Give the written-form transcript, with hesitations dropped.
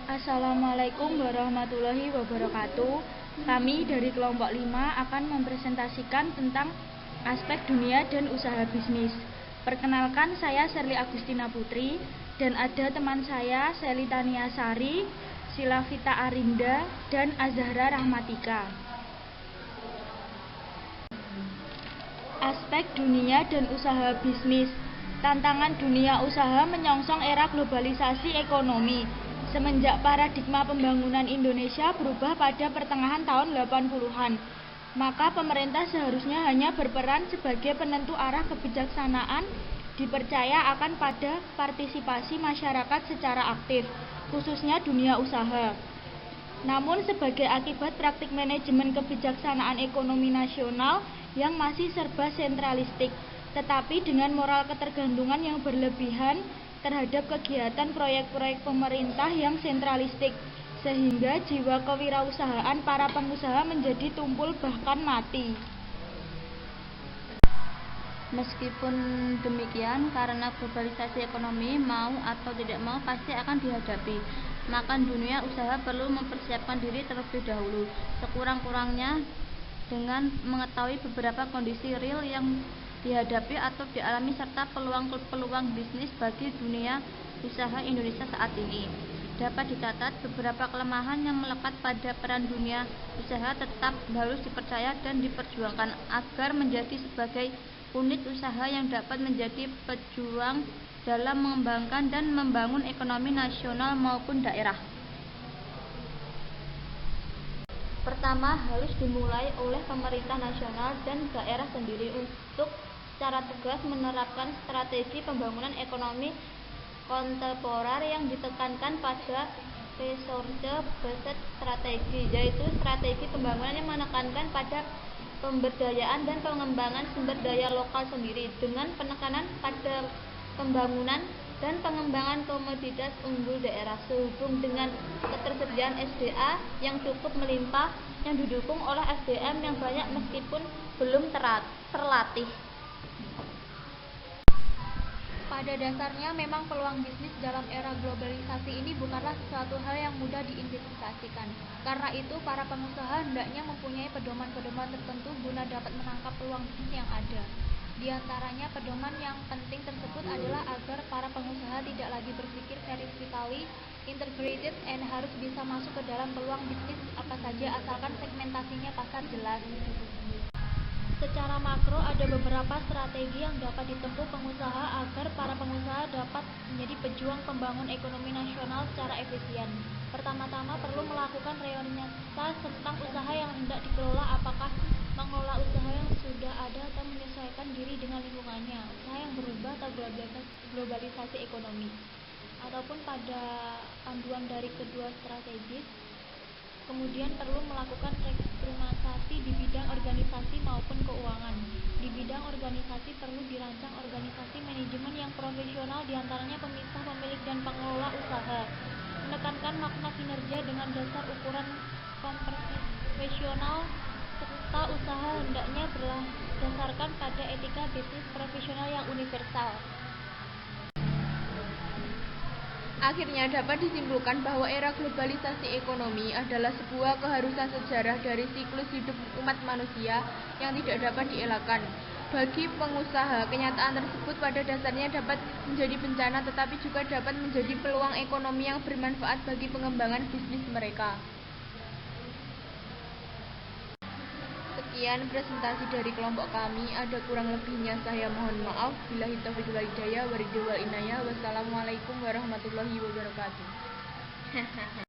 Assalamualaikum warahmatullahi wabarakatuh. Kami dari kelompok 5 akan mempresentasikan tentang aspek dunia dan usaha bisnis. Perkenalkan, saya Sherly Agustina Putri dan ada teman saya Sely Tania Sari, Silavita Arinda, dan Azahra Rahmatika. Aspek dunia dan usaha bisnis. Tantangan dunia usaha menyongsong era globalisasi ekonomi. Semenjak paradigma pembangunan Indonesia berubah pada pertengahan tahun 80-an, maka pemerintah seharusnya hanya berperan sebagai penentu arah kebijaksanaan, dipercaya akan pada partisipasi masyarakat secara aktif, khususnya dunia usaha. Namun sebagai akibat praktik manajemen kebijaksanaan ekonomi nasional yang masih serba sentralistik, tetapi dengan moral ketergantungan yang berlebihan terhadap kegiatan proyek-proyek pemerintah yang sentralistik, sehingga jiwa kewirausahaan para pengusaha menjadi tumpul bahkan mati. Meskipun demikian, karena globalisasi ekonomi mau atau tidak mau pasti akan dihadapi, maka dunia usaha perlu mempersiapkan diri terlebih dahulu, sekurang-kurangnya dengan mengetahui beberapa kondisi real yang dihadapi atau dialami serta peluang-peluang bisnis bagi dunia usaha Indonesia saat ini. Dapat dicatat beberapa kelemahan yang melekat pada peran dunia usaha tetap harus dipercaya dan diperjuangkan agar menjadi sebagai unit usaha yang dapat menjadi pejuang dalam mengembangkan dan membangun ekonomi nasional maupun daerah. Pertama, harus dimulai oleh pemerintah nasional dan daerah sendiri untuk secara tegas menerapkan strategi pembangunan ekonomi kontemporer yang ditekankan pada resource based strategi, yaitu strategi pembangunan yang menekankan pada pemberdayaan dan pengembangan sumber daya lokal sendiri dengan penekanan pada pembangunan dan pengembangan komoditas unggul daerah sehubung dengan ketersediaan SDA yang cukup melimpah yang didukung oleh SDM yang banyak meskipun belum terlatih. Pada dasarnya memang peluang bisnis dalam era globalisasi ini bukanlah sesuatu hal yang mudah diidentifikasikan. Karena itu, para pengusaha hendaknya mempunyai pedoman-pedoman tertentu guna dapat menangkap peluang bisnis yang ada. Di antaranya, pedoman yang penting tersebut adalah agar para pengusaha tidak lagi berpikir vertically integrated and harus bisa masuk ke dalam peluang bisnis apa saja asalkan segmentasinya pasar jelas. Secara makro, ada beberapa strategi yang dapat ditempuh pengusaha agar para pengusaha dapat menjadi pejuang pembangun ekonomi nasional secara efisien. Pertama-tama perlu melakukan reorientasi tentang usaha yang hendak dikelola, apakah mengelola usaha yang sudah ada atau menyesuaikan diri dengan lingkungannya, usaha yang berubah atau globalisasi ekonomi. Ataupun pada panduan dari kedua strategi, kemudian perlu melakukan restrukturisasi di bidang organisasi maupun keuangan. Di bidang organisasi perlu dirancang organisasi manajemen yang profesional, diantaranya pemisah pemilik dan pengelola usaha. Menekankan makna kinerja dengan dasar ukuran profesional serta usaha hendaknya berdasarkan pada etika bisnis profesional yang universal. Akhirnya dapat disimpulkan bahwa era globalisasi ekonomi adalah sebuah keharusan sejarah dari siklus hidup umat manusia yang tidak dapat dielakkan. Bagi pengusaha, kenyataan tersebut pada dasarnya dapat menjadi bencana tetapi juga dapat menjadi peluang ekonomi yang bermanfaat bagi pengembangan bisnis mereka. Sekian presentasi dari kelompok kami, ada kurang lebihnya saya mohon maaf. Billahi taufiq wal hidayah, waridul wal inayah. Wassalamualaikum warahmatullahi wabarakatuh.